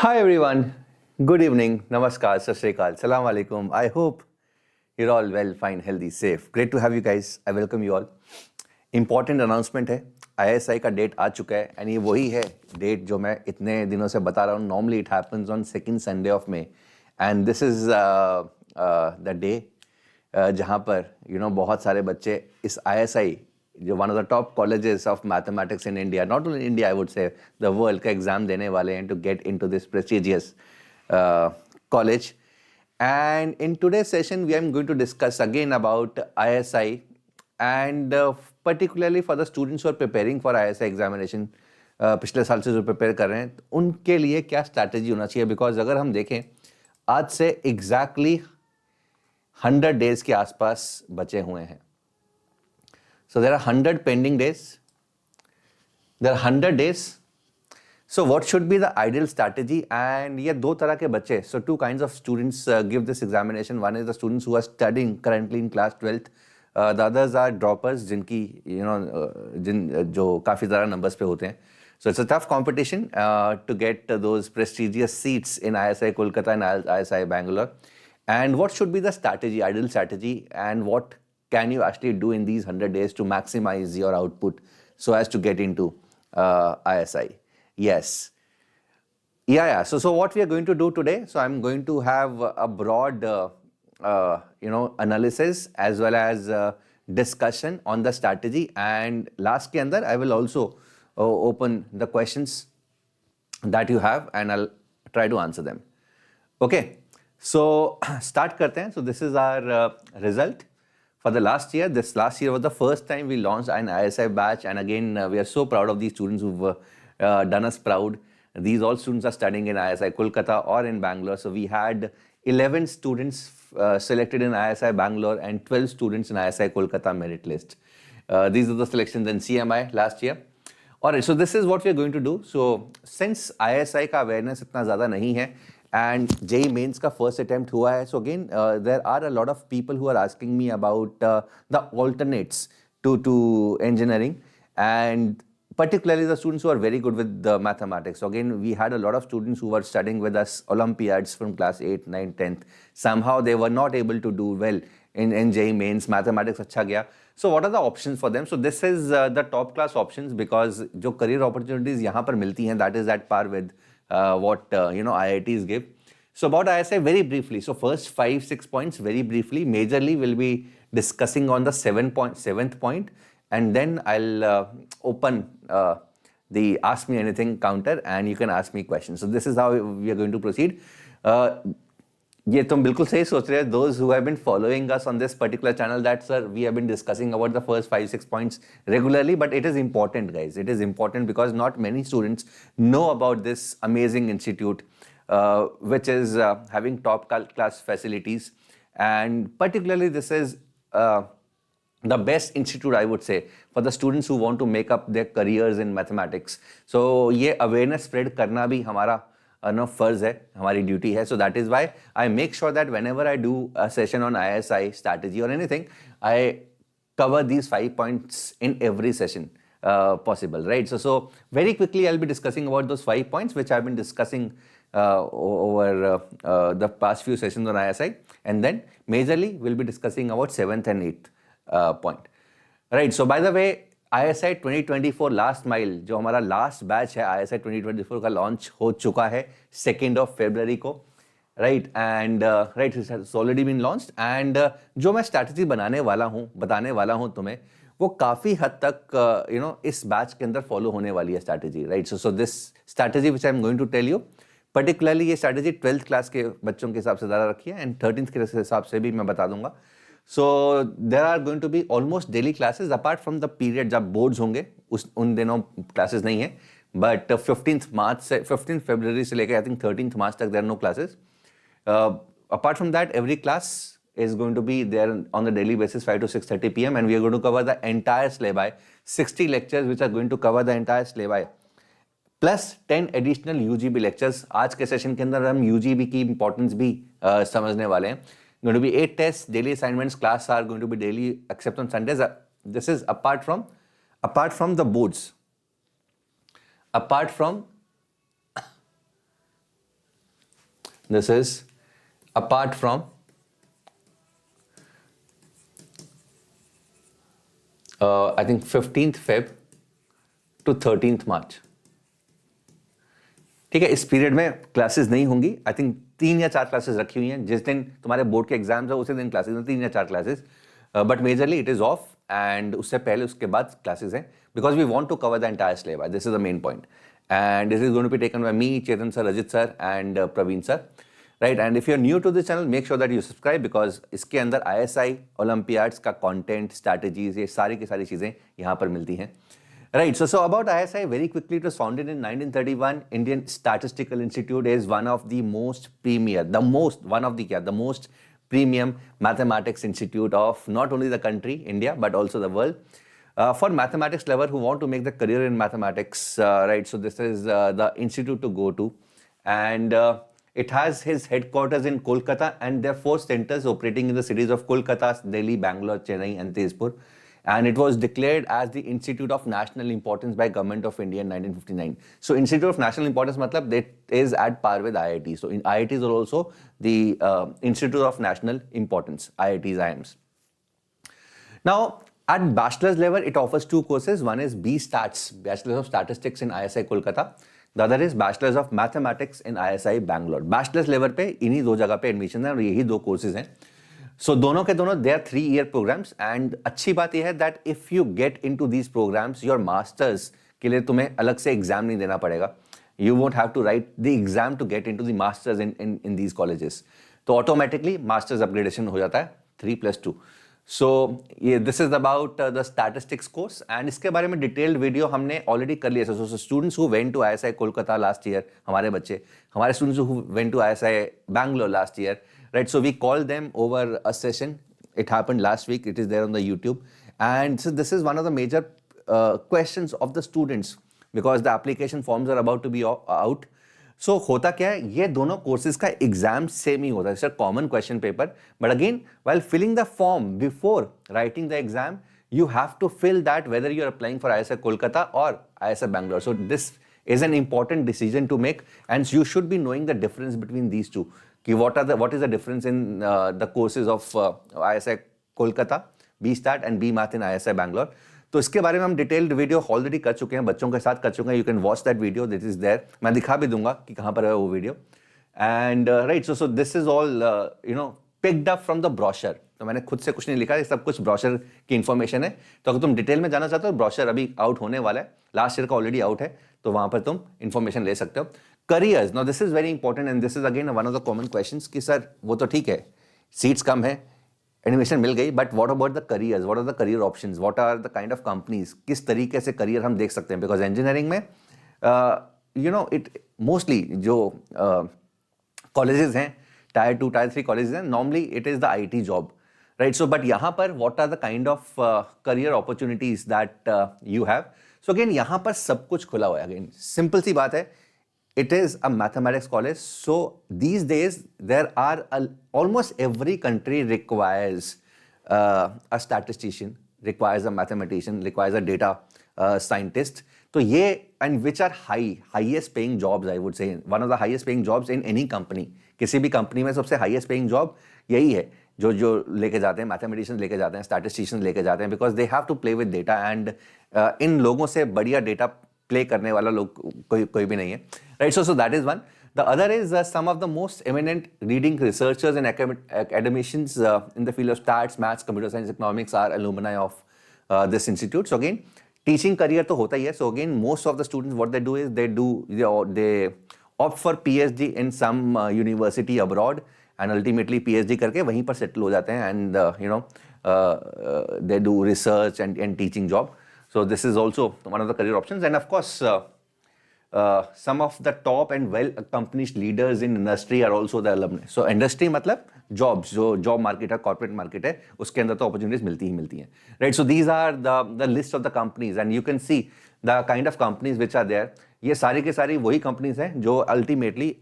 Hi everyone, good evening, namaskar, sat shri akal, salam alaikum. I hope you're all well, fine, healthy, safe. Great to have you guys. I welcome you all. Important announcement है, ISI का date आ चुका है and ये वही है date जो मैं इतने दिनों से बता रहा हूँ. Normally it happens on second Sunday of May and this is the day जहाँ पर बहुत सारे बच्चे इस ISI जो one of the top colleges of mathematics in India, not only India I would say, the world का exam देने वाले हैं to get into this prestigious college. And in today's session we are going to discuss again about ISI and particularly for the students who are preparing for ISI examination, पिछले साल से जो prepare कर रहे हैं उनके लिए क्या स्ट्रैटेजी होना चाहिए. बिकॉज अगर हम देखें आज से एग्जैक्टली 100 डेज के आसपास बचे हुए हैं. So there are 100 pending days. There are 100 days. So what should be the ideal strategy? And ये दो तरह के बच्चे. So two kinds of students give this examination. One is the students who are studying currently in class 12th. The others are droppers जिनकी जो काफ़ी ज़्यादा numbers पे होते हैं. So it's a tough competition to get those prestigious seats in ISI Kolkata and ISI Bangalore. And what should be the strategy, ideal strategy, and what can you actually do in these 100 days to maximize your output so as to get into ISI? Yes. Yeah. So what we are going to do today, so I'm going to have a broad, analysis as well as discussion on the strategy. And last ke andar, I will also open the questions that you have and I'll try to answer them. Okay. So start karte hain. So this is our result. For the last year, this last year was the first time we launched an ISI batch, and again we are so proud of these students who've done us proud. These all students are studying in ISI Kolkata or in Bangalore. So we had 11 students selected in ISI Bangalore and 12 students in ISI Kolkata merit list. These are the selections in CMI last year. Alright, so this is what we are going to do. So since ISI का awareness इतना ज़्यादा नहीं है, and JEE mains का first attempt हुआ है, so again there are a lot of people who are asking me about the alternates to engineering, and particularly the students who are very good with the mathematics. So again, we had a lot of students who were studying with us Olympiads from class 8, 9, 10th. Somehow they were not able to do well in JEE mains. Mathematics अच्छा गया. So what are the options for them? So this is the top class options, because जो career opportunities यहाँ पर मिलती हैं, that is at par with what IITs give. So about ISI very briefly. So first 5-6 points very briefly. Majorly we'll be discussing on the 7th point, and then I'll open the ask me anything counter and you can ask me questions. So this is how we are going to proceed. ये तुम बिल्कुल सही सोच रहे हैं. Those who have been following us on this particular channel, that sir, we have been discussing about the first 5-6 points regularly, but it is important, guys. It is important because not many students know about this amazing institute, which is having top class facilities, and particularly this is the best institute, I would say, for the students who want to make up their careers in mathematics. So ये awareness spread करना भी हमारा फर्ज है, हमारी duty है. So that is why I make sure that whenever I do a session on ISI strategy or anything, I cover these 5 points in every session possible, right? So very quickly I'll be discussing about those 5 points which I've been discussing over the past few sessions on ISI, and then majorly we'll be discussing about 7th and 8th point, right? So by the way, ISI 2024 last mile जो हमारा last batch है ISI 2024 का launch हो चुका है 2nd of February को, right. And right, it's already been launched. And जो मैं स्ट्रैटेजी बताने वाला हूँ तुम्हें, वो काफ़ी हद तक इस बैच के अंदर फॉलो होने वाली है strategy, right. So this strategy which I am going to tell you, particularly ये स्ट्रैटेजी 12th क्लास के बच्चों के हिसाब से ज़्यादा रखी है, एंड 13th के हिसाब से भी मैं बता दूंगा. So there are going to be almost daily classes apart from the period जब boards होंगे, उन दिनों classes नहीं है. But 15th February से लेकर I think 13th March तक there are no classes. Apart from that, every class is going to be there on the daily basis 5 to 6:30 p.m. and we are going to cover the entire syllabi, 60 lectures which are going to cover the entire syllabi, plus 10 additional UGB lectures. आज के session के अंदर हम UGB की importance भी समझने वाले हैं. Going to be 8 tests, daily assignments, class are going to be daily except on Sundays. This is apart from the boards, apart from This is apart from I think 15th Feb to 13th March. ठीक है, इस period में classes नहीं होंगी. I think 3 या 4 classes रखी हुई हैं. जिस दिन तुम्हारे बोर्ड के एग्जाम्स है उसी दिन क्लासेस हैं, 3 या 4 classes, but majorly it is off. And उससे पहले उसके बाद क्लासेस हैं, because we want to cover the entire syllabus. This is the main point. And this is going to be taken by me, Chetan sir, Ajit sir and Praveen sir. Right, and if you are new to this channel, make sure that you subscribe, because इसके अंदर ISI olympiads का content, strategies, ये सारी की सारी चीज़ें यहाँ पर मिलती हैं. Right, so about ISI, very quickly, it was founded in 1931. Indian Statistical Institute is one of the most premium mathematics institute of not only the country, India, but also the world. For mathematics lover who want to make the career in mathematics, right, so this is the institute to go to. And it has his headquarters in Kolkata, and there are 4 centers operating in the cities of Kolkata, Delhi, Bangalore, Chennai, and Tezpur. And it was declared as the Institute of National Importance by Government of India in 1959. So Institute of National Importance matlab that is at par with IIT. So in IITs are also the Institute of National Importance, IITs, IIMs. Now at bachelor's level, it offers 2 courses. One is B-Stats, Bachelor's of Statistics in ISI Kolkata. The other is Bachelor's of Mathematics in ISI Bangalore. Bachelor's level पे इन्हीं 2 जगह पे admission है और यही 2 courses हैं. सो दोनों के दोनों they are 3-year programmes. And अच्छी बात यह है that if you get into these programmes, your masters के लिए तुम्हें अलग से एग्जाम नहीं देना पड़ेगा. You won't have to write the exam to get into the masters in these colleges. तो ऑटोमेटिकली मास्टर्स अपग्रेडेशन हो जाता है 3+2. सो ये this is about the statistics course. And इसके बारे में डिटेल्ड वीडियो हमने ऑलरेडी कर लिया. So students who went to ISI Kolkata last year, हमारे बच्चे, हमारे students who went to ISI Bangalore last year, right, so we called them over a session. It happened last week. It is there on the YouTube. And so this is one of the major questions of the students, because the application forms are about to be out. So होता क्या है, ये दोनों courses का exam same ही होता है. It's a common question paper. But again, while filling the form before writing the exam, you have to fill that whether you are applying for ISI Kolkata or ISI Bangalore. So this is an important decision to make, and you should be knowing the difference between these two. कि what is the difference in the courses of ISI Kolkata, B-Stat and B-Math in ISI Bangalore. तो इसके बारे में हम detailed video already कर चुके हैं, बच्चों के साथ कर चुके हैं. You can watch that video, this is there. मैं दिखा भी दूंगा कि कहाँ पर है वो वीडियो. And right, so this is all picked up from the brochure. तो मैंने खुद से कुछ नहीं लिखा, ये सब कुछ ब्रोशर की इन्फॉर्मेशन है. तो अगर तुम डिटेल में जाना चाहते हो, ब्रोशर अभी आउट होने वाला है, लास्ट ईयर का ऑलरेडी आउट है, तो वहाँ पर तुम इन्फॉर्मेशन ले सकते हो. Careers, now this is very important and this is again one of the common questions कि सर वो तो ठीक है, सीट्स कम है, एडमिशन मिल गई, but what about the careers, what are the career options, what are the kind of companies, किस तरीके से करियर हम देख सकते हैं. बिकॉज इंजीनियरिंग में इट मोस्टली जो कॉलेजेस हैं, टायर 2 टायर 3 कॉलेजेस हैं, normally it is the IT job, right. So but यहाँ पर what are the kind of career opportunities that you have. So again यहाँ पर सब कुछ खुला हुआ है. अगेन सिंपल सी बात है, it is a mathematics college, so these days there are almost every country requires a statistician, requires a mathematician, requires a data scientist. तो ये and which are highest paying jobs, I would say one of the highest paying jobs in any company. किसी भी company में सबसे highest paying job यही है, जो लेके जाते हैं mathematicians, लेके जाते हैं statisticians, लेके जाते हैं, because they have to play with data. And इन लोगों से बढ़िया data प्ले करने वाला लोग कोई भी नहीं है, right. So that is one. The other is some of the most eminent reading researchers and academicians in the field of stats, maths, computer science, economics are alumni of this institute. So again, teaching career तो होता ही है. So again, most of the students what they do is they opt for PhD in some university abroad, and ultimately PhD करके वहीं पर settle हो जाते हैं, and they do research and teaching job. So this is also one of the career options. And of course, some of the top and well-accomplished leaders in industry are also the alumni. So industry मतलब jobs, जो job market है, corporate market है, उसके अंदर तो opportunities मिलती ही मिलती हैं, right? So these are the list of the companies, and you can see the kind of companies which are there. ये सारी के सारी वही companies हैं जो ultimately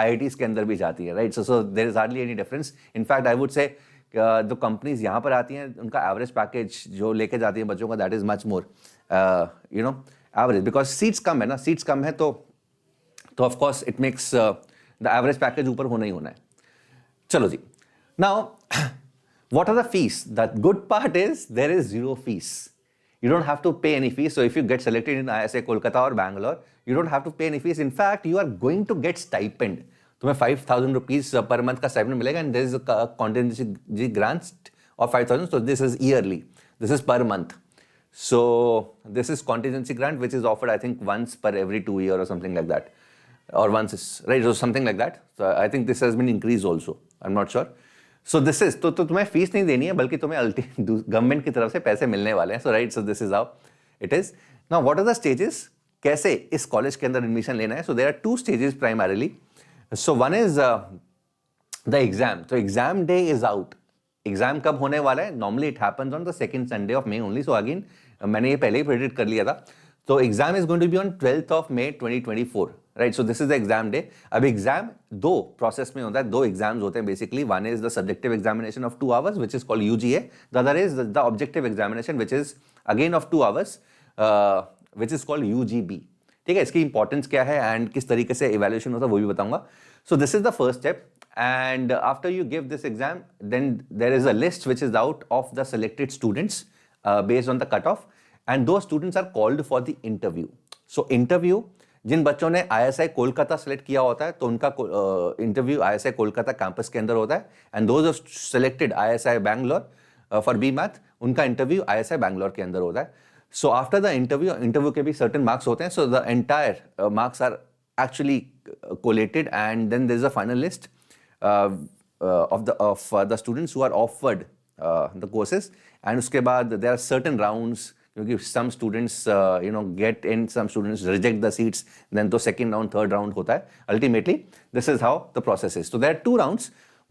IITs के अंदर भी जाती है, right? So there is hardly any difference. In fact, I would say जो कंपनीज यहाँ पर आती हैं, उनका एवरेज पैकेज जो लेके जाती हैं बच्चों का, that is much more average, because seats कम है ना. सीट्स कम है तो of course it makes the average package ऊपर होना ही होना है। चलो जी, now what are the fees? The good part is there is zero fees. You don't have to pay any fees. So if you get selected in ISI Kolkata or Bangalore, you don't have to pay any fees. In fact, you are going to get stipend. तुम्हें 5,000 rupees per month का stipend मिलेगा, and there is a contingency grant of 5,000. So this is yearly. This is per month. So this is contingency grant which is offered, I think, once per every 2 years or something like that, or once is right, or something like that. So I think this has been increased also. I'm not sure. So this is तो तुम्हें fees नहीं देनी है, बल्कि तुम्हें government की तरफ से पैसे मिलने वाले हैं. So right, so this is how it is. Now what are the stages? कैसे इस कॉलेज के अंदर एडमिशन लेना है? So there are 2 stages primarily. So one is the exam. So exam day is out. Exam कब होने वाला है? Normally it happens on the second Sunday of May only. So again मैंने ये पहले ही प्रेडिक्ट कर लिया था. तो exam is going to be on 12th of May 2024, right. So this is the exam day. अब एग्जाम 2 प्रोसेस में होता है, 2 एग्जाम्स होते हैं basically. One is the subjective examination of 2 hours which is called UGA. The other is the objective examination which is again of 2 hours which is called UGB. ठीक है, इसकी importance क्या है एंड किस तरीके से इवैल्यूएशन होता है वो भी बताऊंगा. सो this is the first step. And after you give this exam, then there is a list which is out of the selected students based on the cutoff, and those students are called for the interview. So interview, जिन बच्चों ने ISI Kolkata select किया होता है तो उनका interview ISI Kolkata campus के अंदर होता है, and those are selected ISI Bangalore for B Math, उनका इंटरव्यू ISI बैंगलोर के अंदर होता है. So after the interview के भी certain marks होते हैं. So the entire marks are actually collated, and then there is a final list of the students who are offered the courses. And उसके बाद there are certain rounds, क्योंकि some students get in, some students reject the seats, then तो second round, third round होता है. Ultimately this is how the process is. So there are 2 rounds.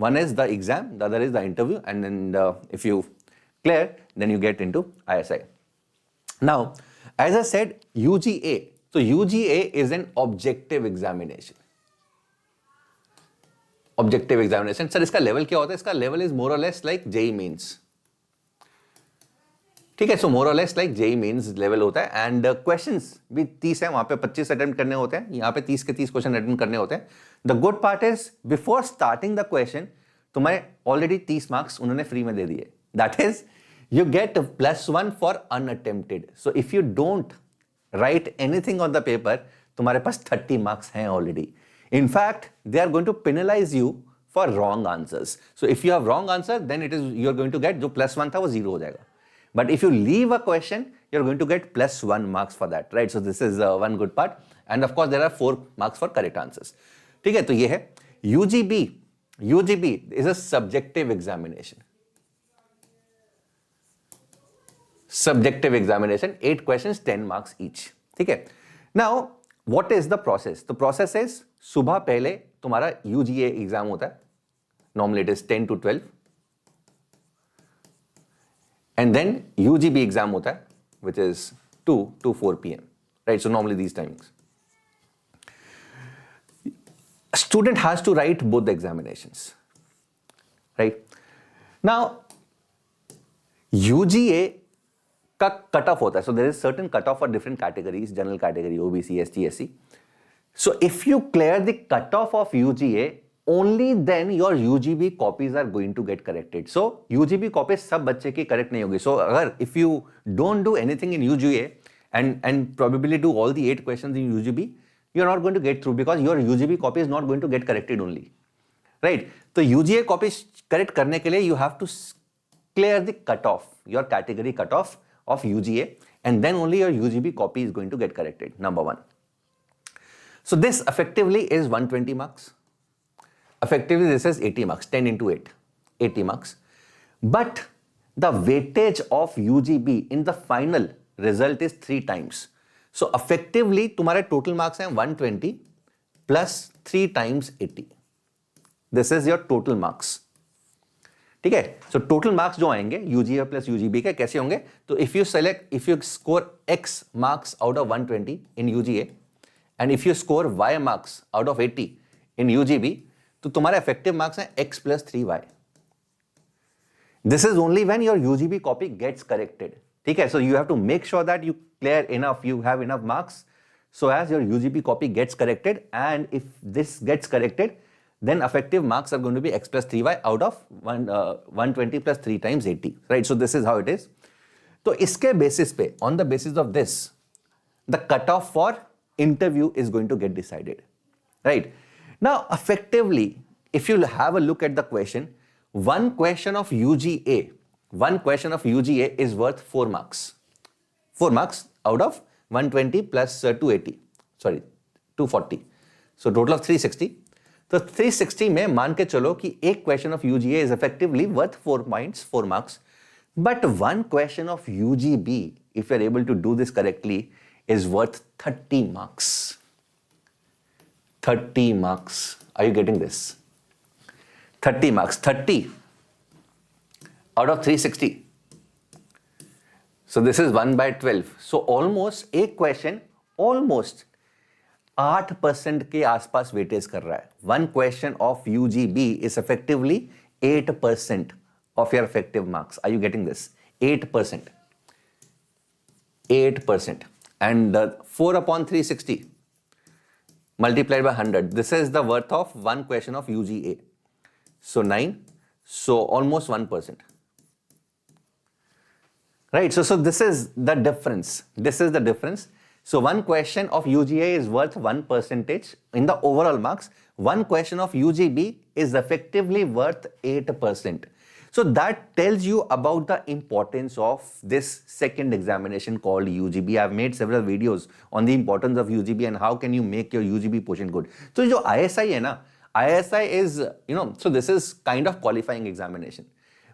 One is the exam, the other is the interview, and then if you clear, then you get into ISI. Now as I said, UGA. So UGA is an objective examination. Objective examination. Sir इसका level क्या होता है? इसका level is more और less like JEE mains. ठीक है, so more और less like JEE Mains level होता है. एंड क्वेश्चंस भी 30 है, वहां पे 25 अटेम्प्ट करने होते हैं, यहाँ पे 30 के 30 क्वेश्चन अटेम्प्ट करने होते हैं. The good part is before starting the question तुम्हारे ऑलरेडी 30 मार्क्स उन्होंने फ्री में दे दिए. That is you get +1 for unattempted. So if you don't write anything on the paper, तुम्हारे पास 30 मार्क्स हैं already. In fact, they are going to penalize you for wrong answers. So if you have wrong answer, then you are going to get जो +1 था वो 0 हो जाएगा. But if you leave a question, you are going to get +1 marks for that, right? So this is one good part. And of course, there are 4 marks for correct answers. ठीक है, तो ये है UGB. UGB is a subjective examination. Subjective examination, 8 questions, 10 marks each. ठीक है. Now, what is the process? The process is सुबह पहले तुम्हारा UGA एग्जाम होता है. Normally it is 10 to 12. And then UGB exam होता है, which is 2 to 4 p.m. Right? So normally these timings. A student has to write both the examinations. Right? Now, UGA का cut off होता है. So there is certain cut off for different categories, general category, OBC, ST, SC. So if you clear the cutoff of UGA, only then your UGB copies are going to get corrected. So UGB copies सब बच्चे की correct नहीं होगी. So अगर if you don't do anything in UGA and probably do all the 8 questions in UGB, you are not going to get through because your UGB copy is not going to get corrected only. Right? तो UGA copies correct करने के लिए you have to clear the cutoff, your category cutoff of UGA, and then only your UGB copy is going to get corrected. Number 1. So this effectively is 120 marks. Effectively this is 80 marks, 10 into 8, 80 marks. But the weightage of UGB in the final result is 3 times. So effectively तुम्हारे total marks हैं 120 plus 3 times 80. This is your total marks. ठीक है, so total marks जो आएंगे UGA plus UGB के कैसे होंगे? तो if you score X marks out of 120 in UGA, and if you score Y marks out of 80 in UGB, तो तुम्हारे effective marks हैं X plus 3Y. This is only when your UGB copy gets corrected. ठीक है, so you have to make sure that you clear enough, you have enough marks so as your UGB copy gets corrected, and if this gets corrected, then effective marks are going to be x plus 3y out of 120 plus 3 times 80, right? So this is how it is. So iske basis pe, on the basis of this, the cutoff for interview is going to get decided, right? Now, effectively, if you have a look at the question, one question of UGA is worth 4 marks. 4 marks out of 120 plus 240. So total of 360. So 360 में मान के चलो कि एक question of UGA is effectively worth 4 points, 4 marks. But one question of UGB, if you're able to do this correctly, is worth 30 marks. 30 marks. Are you getting this? 30 marks. 30 out of 360. So this is 1 by 12. So almost एक question almost 8% के आसपास weightage कर रहा है. One question of UGB is effectively 8% of your effective marks. Are you getting this? 8%. 8%. And 4 upon 360 multiplied by 100. This is the worth of one question of UGA. So 9. So almost 1%. Right. So this is the difference. This is the difference. So one question of UGA is worth 1% in the overall marks. One question of UGB is effectively worth 8%. So that tells you about the importance of this second examination called UGB. I've made several videos on the importance of UGB and how can you make your UGB portion good. So जो ISI है ना, ISI is, so this is kind of qualifying examination.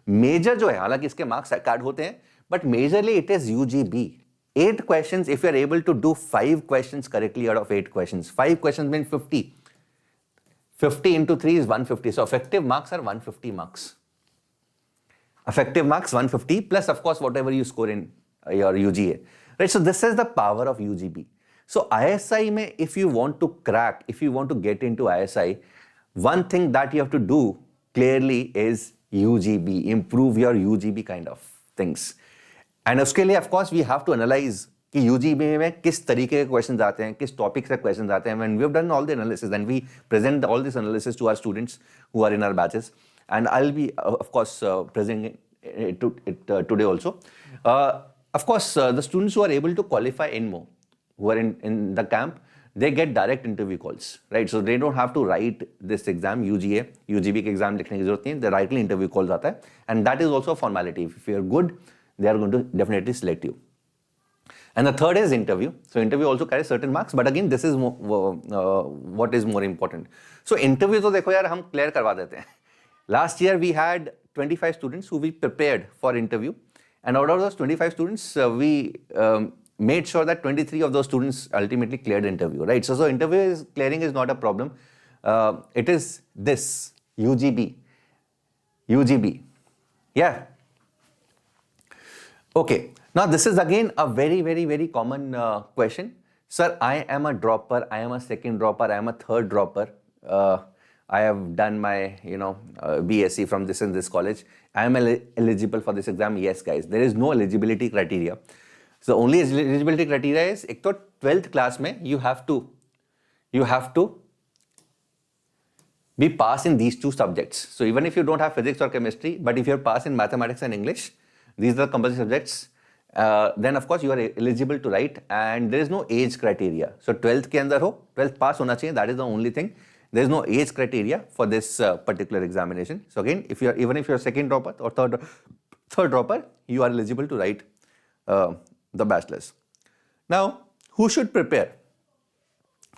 Major जो है, हालांकि इसके marks card होते हैं, but majorly it is UGB. 8 questions, if you are able to do 5 questions correctly out of 8 questions, 5 questions mean 50. 50 into 3 is 150. So effective marks are 150 marks. Effective marks 150 plus of course whatever you score in your UGA. Right? So this is the power of UGB. So ISI mein, if you want to crack, if you want to get into ISI, one thing that you have to do clearly is UGB, improve your UGB kind of things. And उसके लिए of course we have to analyze कि UGB में किस तरीके के questions आते हैं, किस topic से questions आते हैं. When we have done all the analysis and we present all this analysis to our students who are in our batches, and I'll be of course presenting it today also. Of course, the students who are able to qualify INMO, who are in the camp, they get direct interview calls, right? So they don't have to write this exam, UGA, UGB के exam लिखने की जरूरत नहीं है. Directly interview calls आता है, and that is also a formality. If you are good, they are going to definitely select you. And the third is interview. So interview also carries certain marks, but again this is what is more important. So interview तो देखो यार हम clear करवा देते हैं. Last year we had 25 students who we prepared for interview, and out of those 25 students we made sure that 23 of those students ultimately cleared interview, right? So interview clearing is not a problem. It is this UGB. Yeah. Okay. Now this is again a very common question. Sir, I am a dropper. I am a second dropper. I am a third dropper. I have done my, BSc from this and this college. I am eligible for this exam. Yes, guys. There is no eligibility criteria. So only eligibility criteria is, एक तो 12th class में you have to be passed in these 2 subjects. So even if you don't have physics or chemistry, but if you're passed in mathematics and English, these are the compulsory subjects. Then of course you are eligible to write, and there is no age criteria. So 12th के अंदर हो, 12th pass होना चाहिए. That is the only thing. There is no age criteria for this particular examination. So again, even if you're second dropper or third dropper, you are eligible to write the bachelor's. Now, who should prepare?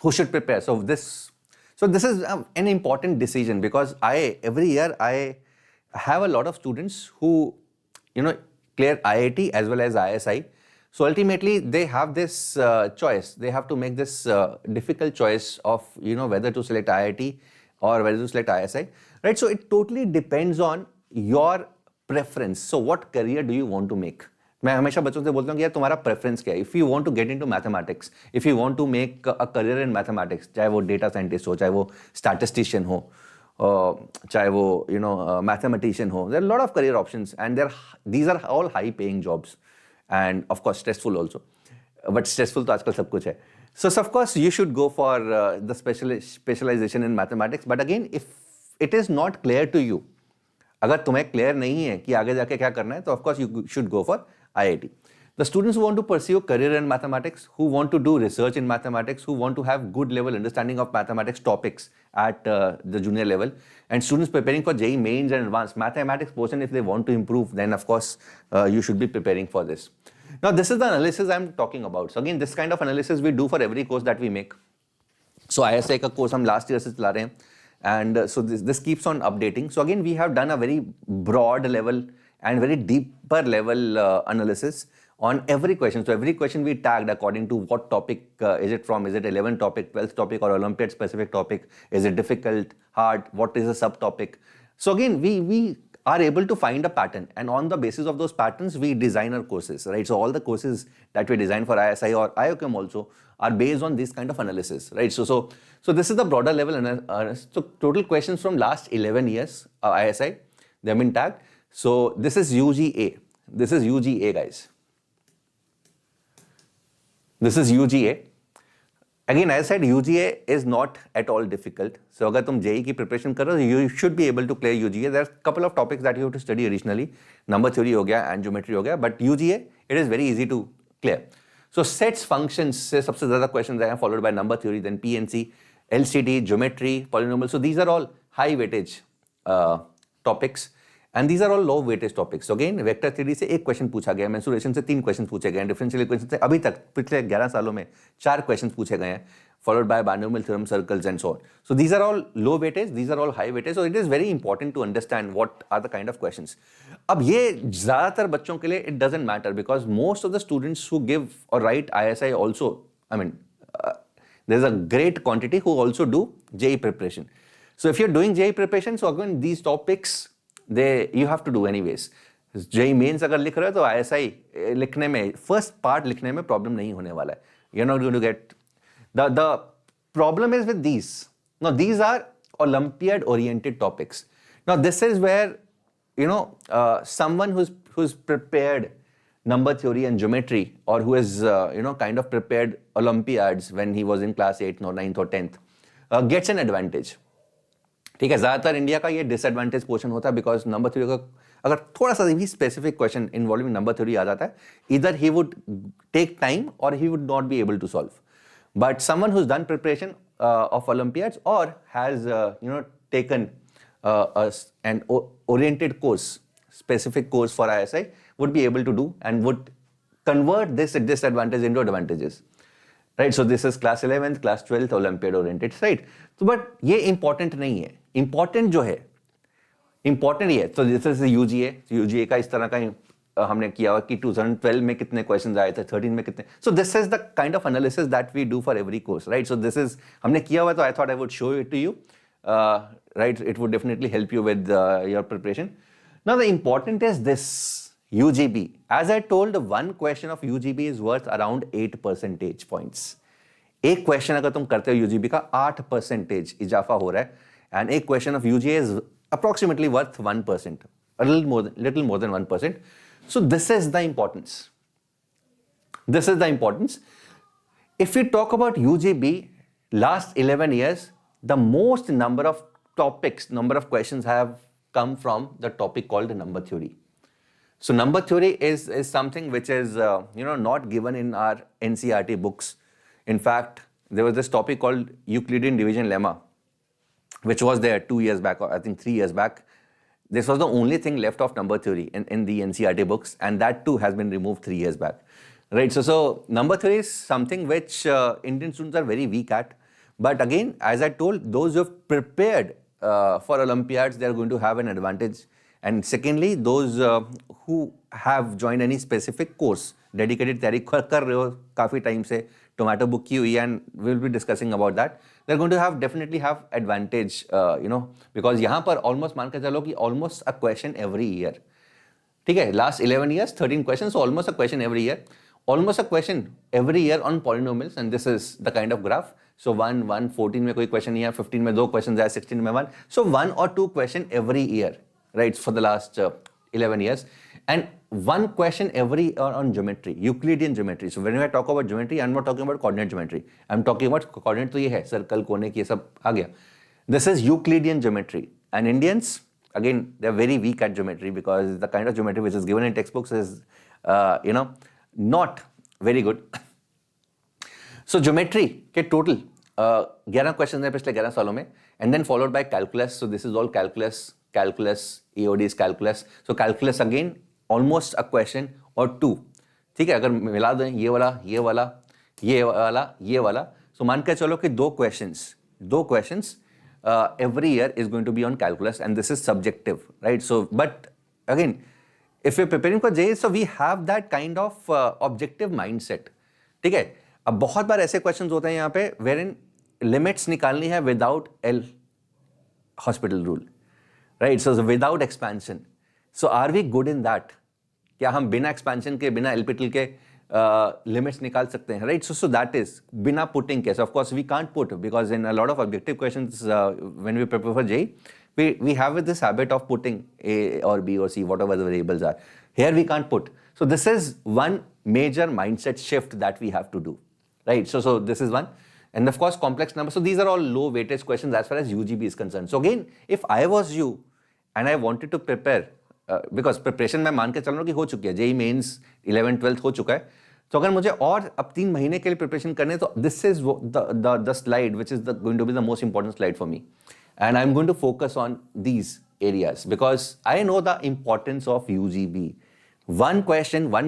So this is an important decision, because every year I have a lot of students who clear IIT as well as ISI. So ultimately they have this choice. They have to make this difficult choice of whether to select IIT or whether to select ISI, right? So it totally depends on your preference. So what career do you want to make? मैं हमेशा बच्चों से बोलता हूँ कि यार तुम्हारा preference क्या है. If you want to get into mathematics, if you want to make a career in mathematics, चाहे वो डेटा साइंटिस्ट हो, चाहे वो स्टैटिस्टिशियन हो, चाहे वो मैथमेटिशियन हो, there are lot of career options, and these are all high paying jobs, and of course stressful also, but stressful तो आजकल सब कुछ है. So of course you should go for the specialization in mathematics, but again if it is not clear to you, अगर तुम्हें clear नहीं है कि आगे जाके क्या करना है, तो of course you should go for IIT. The students who want to pursue career in mathematics, who want to do research in mathematics, who want to have good level understanding of mathematics topics at the junior level, and students preparing for JEE mains and advanced mathematics portion, if they want to improve, then of course you should be preparing for this. Now this is the analysis I'm talking about. So again, this kind of analysis we do for every course that we make. So ISI का course हम last year से चला रहे हैं, and so this keeps on updating. So again, we have done a very broad level and very deeper level analysis on every question. So every question we tagged according to what topic is it from. Is it 11th topic, 12th topic, or Olympiad specific topic? Is it difficult, hard? What is a subtopic? So again, we are able to find a pattern, and on the basis of those patterns we design our courses, right? So all the courses that we design for ISI or IOQM also are based on this kind of analysis, right? So this is the broader level analysis. So total questions from last 11 years ISI, they have been tagged. So this is UGA. This is UGA, guys. This is UGA. Again, as I said, UGA is not at all difficult. So अगर तुम JEE की preparation कर रहे हो, you should be able to clear UGA. There are a couple of topics that you have to study additionally. Number theory हो गया and geometry हो गया. But UGA, it is very easy to clear. So sets, functions से सबसे ज़्यादा questions आए हैं, followed by number theory, then PNC, LCD, geometry, polynomial. So these are all high weightage topics. And these are all low weightage topics. So again, vector theory से एक question पूछा गया, mensuration से 3 क्वेश्चन पूछे गए, differential equation से अभी तक पिछले 11 सालों में 4 क्वेश्चन पूछे गए हैं, followed by binomial theorem, circles and so on. So these are all low weightage, these are all high weightage. So it is very important to understand what are the kind of questions. अब ये ज़्यादातर बच्चों के लिए it doesn't matter, because most of the students who give or write ISI also, I mean, there's a great quantity who also do JEE preparation. So if you're doing JEE preparation, so again these topics you have to do anyways. JEE mains अगर लिख रहे हो तो ISI लिखने में first part लिखने में problem नहीं होने वाला है. You're not going to get the problem is with these. Now these are Olympiad oriented topics. Now this is where someone who's prepared number theory and geometry, or who has kind of prepared Olympiads when he was in class 8th or 9th or 10th gets an advantage. ठीक है, ज़्यादातर India का ये disadvantage portion होता है, because number theory का अगर थोड़ा सा भी specific question involving number theory आ जाता है, इधर ही वुड टेक टाइम और he would not be able to solve. But someone who has done preparation of olympiads और has taken an oriented course, specific course for ISI, would be able to do and would convert this disadvantage into advantages. Right, so this is class 11th, class 12th Olympiad oriented, right? So but ये important नहीं है. Important जो है, important ये है. So this is UGA. UGA का इस तरह का हमने किया हुआ कि 2012 में कितने questions आए थे, 13 में कितने. So this is the kind of analysis that we do for every course, right? So this is हमने किया हुआ, तो I thought I would show it to you. Right, it would definitely help you with your preparation. Now the important is this. UGB. As I told, one question of UGB is worth around 8 percentage points. एक question अगर तुम करते हो UGB का 8% इजाफा हो रहा है, and एक question of UGA is approximately worth 1%, a little more than 1%. So this is the importance. This is the importance. If we talk about UGB, last 11 years, the most number of topics, number of questions have come from the topic called number theory. So number theory is something which is not given in our NCERT books. In fact, there was this topic called Euclidean division lemma, which was there 2 years back, or I think 3 years back. This was the only thing left of number theory in the NCERT books, and that too has been removed 3 years back. Right, so number theory is something which Indian students are very weak at. But again, as I told, those who have prepared for Olympiads, they are going to have an advantage. And secondly, those who have joined any specific course, dedicated तैयारी कर रहे हो काफ़ी time से, tomato book की हुई है, and we'll be discussing about that. They're going to definitely have advantage, because यहाँ पर almost मान के चलो कि almost a question every year. ठीक है, last 11 years, 13 questions, so almost a question every year. Almost a question every year on polynomials, and this is the kind of graph. So 1, 14 में कोई question नहीं है, 15 में 2 questions है, 16 में 1. So 1 or 2 question every year. Right, for the last 11 years, and one question every on geometry, Euclidean geometry. So when I talk about geometry, I'm not talking about coordinate geometry. I'm talking about coordinate तो ये है circle, conic, ये सब आ गया. This is Euclidean geometry. And Indians, again, they're very weak at geometry because the kind of geometry which is given in textbooks is, not very good. So geometry के total 11 questions हैं पिछले 11 सालों में, and then followed by calculus. So this is all calculus, EOD is calculus. So calculus again, almost a question or two. ठीक है, अगर मिला दें ये वाला, so मान के चलो कि दो questions every year is going to be on calculus, and this is subjective, right? So, but again, if we're preparing for JEE, so we have that kind of objective mindset. ठीक है, अब बहुत बार ऐसे questions होते हैं यहाँ पे wherein limits निकालनी है without L hospital rule, right? So without expansion. So are we good in that? क्या हम बिना expansion के, बिना LPTL के limits निकाल सकते हैं, right? So that is बिना putting case. Of course we can't put, because in a lot of objective questions when we prepare for JEE, we have this habit of putting A or B or C, whatever the variables are. Here we can't put. So this is one major mindset shift that we have to do, right? So this is one. And of course complex numbers. So these are all low weightage questions as far as UGB is concerned. So again, if I was you and I wanted to prepare, because preparation मैं मान के चल रहा हूँ कि हो चुकी है, JEE mains 11th 12th हो चुका है, तो अगर मुझे और अब 3 महीने के लिए प्रिपरेशन करने, तो this is the slide which is going to be the most important slide for me, and I'm going to focus on these areas because I know the importance of UGB. One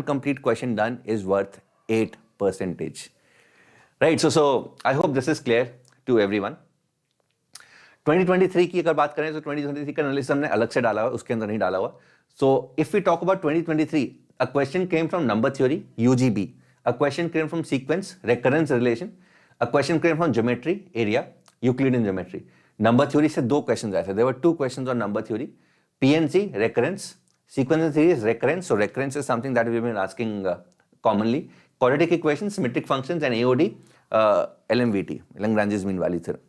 complete question done is worth 8%, right? So I hope this is clear to everyone. 2023 की अगर बात करें तो 2023 का analysis हमने अलग से डाला हुआ, उसके अंदर नहीं डाला हुआ. So if we talk about 2023, a question came from number theory, UGB. A question came from sequence, recurrence relation. A question came from geometry, area, Euclidean geometry. Number theory से 2 questions आए थे. There were 2 questions on number theory. PNC, recurrence. Sequence and series, recurrence. So recurrence is something that we've been asking commonly. Quadratic equations, symmetric functions, and AOD, LMVT, Lagrange's mean value theorem.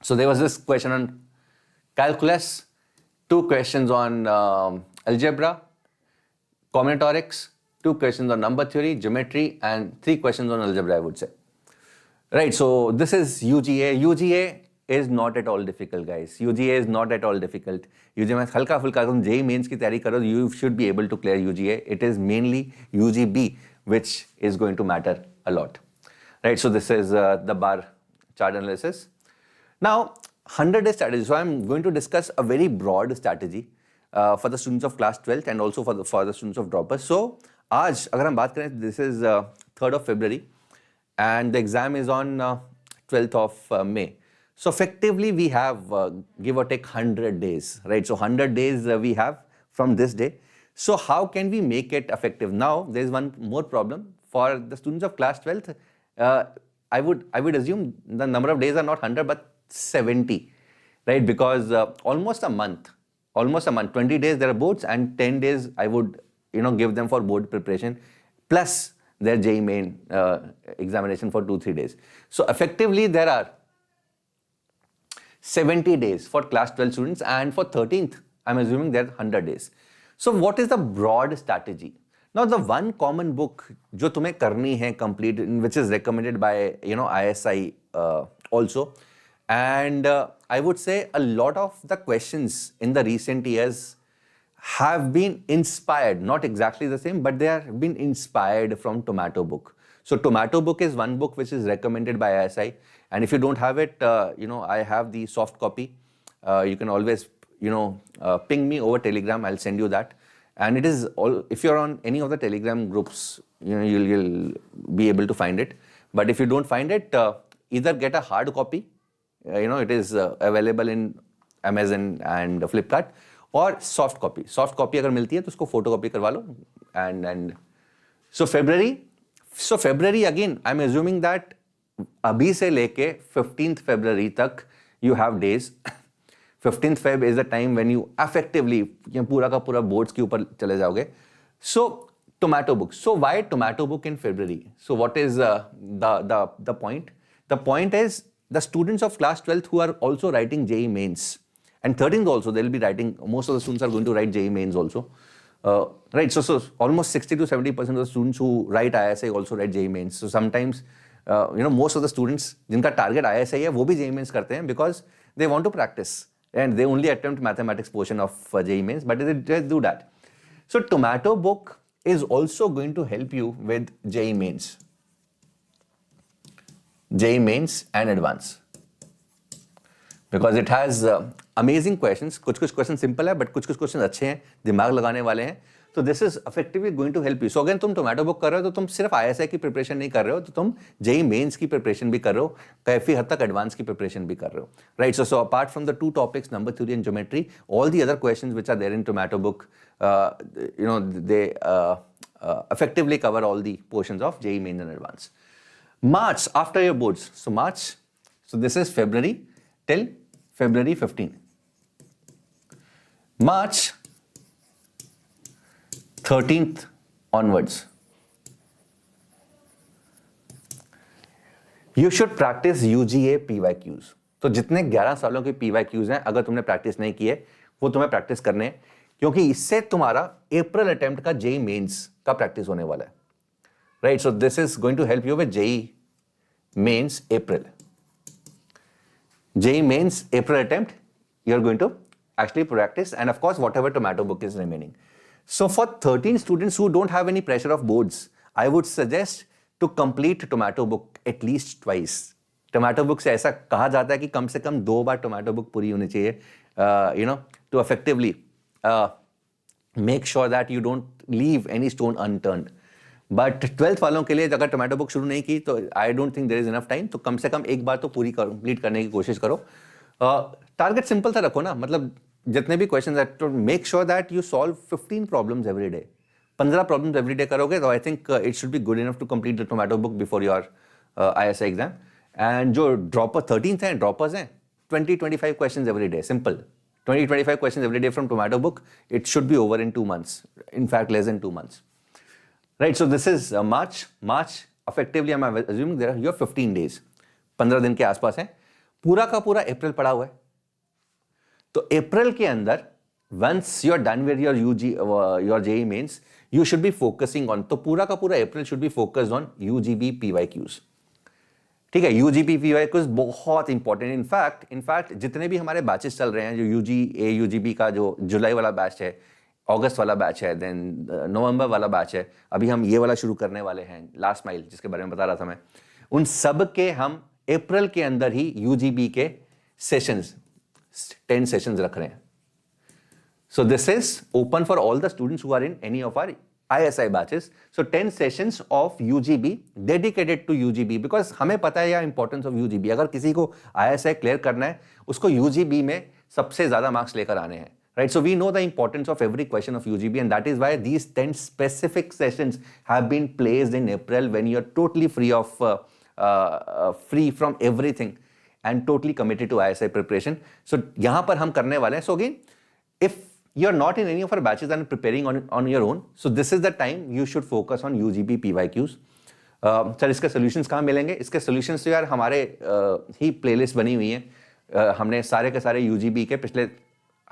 So there was this question on calculus, 2 questions on algebra, combinatorics, 2 questions on number theory, geometry, and 3 questions on algebra, I would say. Right, so this is UGA. UGA is not at all difficult, guys. UGA is not at all difficult. UGA में हल्का फुल्का तुम JEE mains की तैयारी करो, you should be able to clear UGA. It is mainly UGB which is going to matter a lot. Right, so this is the bar chart analysis. Now, 100-day strategy. So I'm going to discuss a very broad strategy for the students of class 12th and also for the students of droppers. So आज अगर हम बात करें, this is 3rd of February and the exam is on 12th of May. So effectively we have give or take 100 days, right? So 100 days we have from this day. So how can we make it effective? Now there is one more problem for the students of class 12th. I would assume the number of days are not 100 but 70, right? Because almost a month, 20 days there are boards and 10 days I would give them for board preparation plus their JEE main examination for 2-3 days. So effectively there are 70 days for class 12 students, and for 13th I'm assuming there are 100 days. So what is the broad strategy? Now the one common book जो तुम्हें करनी है complete, which is recommended by ISI also, and I would say a lot of the questions in the recent years have been inspired, not exactly the same, but they have been inspired from Tomato book. So Tomato book is one book which is recommended by ISI, and if you don't have it, I have the soft copy. You can always ping me over Telegram. I'll send you that. And it is all, if you're on any of the Telegram groups, you'll be able to find it. But if you don't find it, either get a hard copy. It is available in Amazon and Flipkart, or soft copy. Soft copy अगर मिलती है तो उसको photocopy करवा लो. And so February again, I'm assuming that अभी से लेके 15th February तक you have days. 15th Feb is the time when you effectively पूरा का पूरा boards के ऊपर चले जाओगे. So Tomato book. So why Tomato book in February? So what is the point? The point is the students of class 12th who are also writing JEE mains, and 13th also they'll be writing. Most of the students are going to write JEE mains also. Right, so almost 60 to 70% of the students who write ISI also write JEE Mains. So sometimes most of the students जिनका target ISI है वो भी JEE Mains करते हैं because they want to practice and they only attempt mathematics portion of JEE Mains, but they do that. So Tomato book is also going to help you with JEE Mains, JEE Mains and Advance, because it has amazing questions. कुछ questions simple है, but कुछ questions अच्छे हैं, दिमाग लगाने वाले हैं. तो this is effectively going to help you. So again, तुम टोमेटो बुक कर रहे हो तो तुम सिर्फ ISI की प्रिपरेशन नहीं कर रहे हो, तो तुम JEE मेंस की प्रिपरेशन भी कर रहे हो, काफी हद तक एडवांस की प्रिपरेशन भी कर रहे हो. Right, so apart from the two topics, number theory and geometry, all the other questions which are there in tomato book, they effectively cover all the portions of JEE mains and advance. March, after your boards. So March, so this is February till February 15. March 13th onwards, you should practice UGA PYQs. तो जितने 11 सालों के PYQs हैं, अगर तुमने practice नहीं की है वो तुम्हें प्रैक्टिस करने हैं, क्योंकि इससे तुम्हारा अप्रैल अटेम्प्ट का JEE मेंस का प्रैक्टिस होने वाला है. Right, so this is going to help you with JEE Mains April. JEE Mains April attempt you are going to actually practice, and of course whatever tomato book is remaining. So for 13 students who don't have any pressure of boards, I would suggest to complete tomato book at least twice. Tomato book से ऐसा कहा जाता है कि कम से कम 2 बार tomato book पूरी होनी चाहिए, to effectively make sure that you don't leave any stone unturned. But 12th वालों के लिए अगर टोमेटो बुक शुरू नहीं की तो I don't think there is enough time, तो कम से कम एक बार तो पूरी कंप्लीट करने की कोशिश करो. टारगेट सिंपल सा रखो ना, मतलब जितने भी क्वेश्चन है तो make sure that you solve 15 problems every day. 15 problems every day करोगे तो I think it should be good enough to complete the tomato book before your ISI exam. And जो ड्रॉपर 13th हैं, droppers हैं, 20-25 question every day, simple 20-25 question every day from tomato book. It should be over in 2 months, in fact less than 2 months. Right, so this is March. Effectively I'm assuming there are your 15 days, 15 दिन के आसपास है. पूरा का पूरा अप्रैल पड़ा हुआ है. तो अप्रैल के अंदर once you are done with your JEE mains, you should be focusing on, तो पूरा का पूरा अप्रैल should be focused on UGB PYQs. ठीक है, UGB PYQs बहुत इंपॉर्टेंट. इनफैक्ट जितने भी हमारे बैचेस चल रहे हैं, जो UGB का जो जुलाई वाला बैच है, अगस्त वाला बैच है, देन नवंबर वाला बैच है, अभी हम ये वाला शुरू करने वाले हैं, लास्ट माइल जिसके बारे में बता रहा था मैं, उन सब के हम अप्रैल के अंदर ही UGB के सेशंस 10 सेशंस रख रहे हैं. So this is open for all the students who are in any of our ISI batches. So 10 sessions of UGB dedicated to UGB, because हमें पता है या इंपॉर्टेंस ऑफ UGB. अगर किसी को ISI क्लियर करना है, उसको UGB में सबसे ज्यादा मार्क्स लेकर आने हैं. Right, so we know the importance of every question of UGB, and that is why these 10 specific sessions have been placed in April when you're totally free from everything and totally committed to ISI preparation. So यहाँ पर हम करने वाले हैं. So again, if you're not in any of our batches and preparing on your own, so this is the time you should focus on UGB PYQs. Sir इसके solutions कहाँ मिलेंगे? इसके solutions तो यार हमारे ही playlist बनी हुई हैं. हमने सारे के सारे UGB के पिछले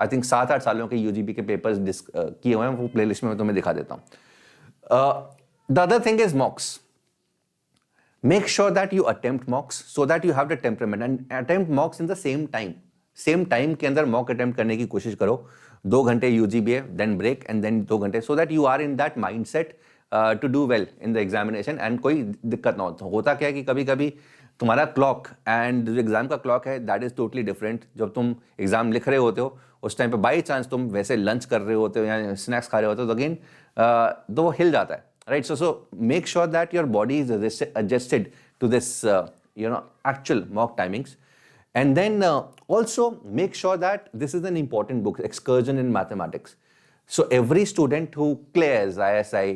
आई थिंक 7-8 सालों के UGB के पेपर्स किए हुए हैं, वो प्लेलिस्ट में मैं तुम्हें दिखा देता हूं. The other thing is मॉक्स. Make sure that you attempt मॉक्स so that you have the temperament, and attempt मॉक्स in the same time के अंदर मॉक अटेम्प्ट करने की कोशिश करो. 2 घंटे UGB है, देन ब्रेक एंड देन 2 घंटे, so that you are in that mindset to do well in the examination and कोई दिक्कत ना हो. होता क्या है कि कभी कभी तुम्हारा क्लॉक एंड जो एग्जाम का क्लॉक है दैट इज टोटली डिफरेंट. जब तुम एग्जाम लिख रहे होते हो उस टाइम पे बाई चांस तुम वैसे लंच कर रहे होते हो या स्नैक्स खा रहे होते हो, तो अगेन तो वो हिल जाता है. Right, so make sure that your body is adjusted to this actual mock timings. And then also make sure that this is an important book, Excursion in Mathematics. So every student who clears ISI,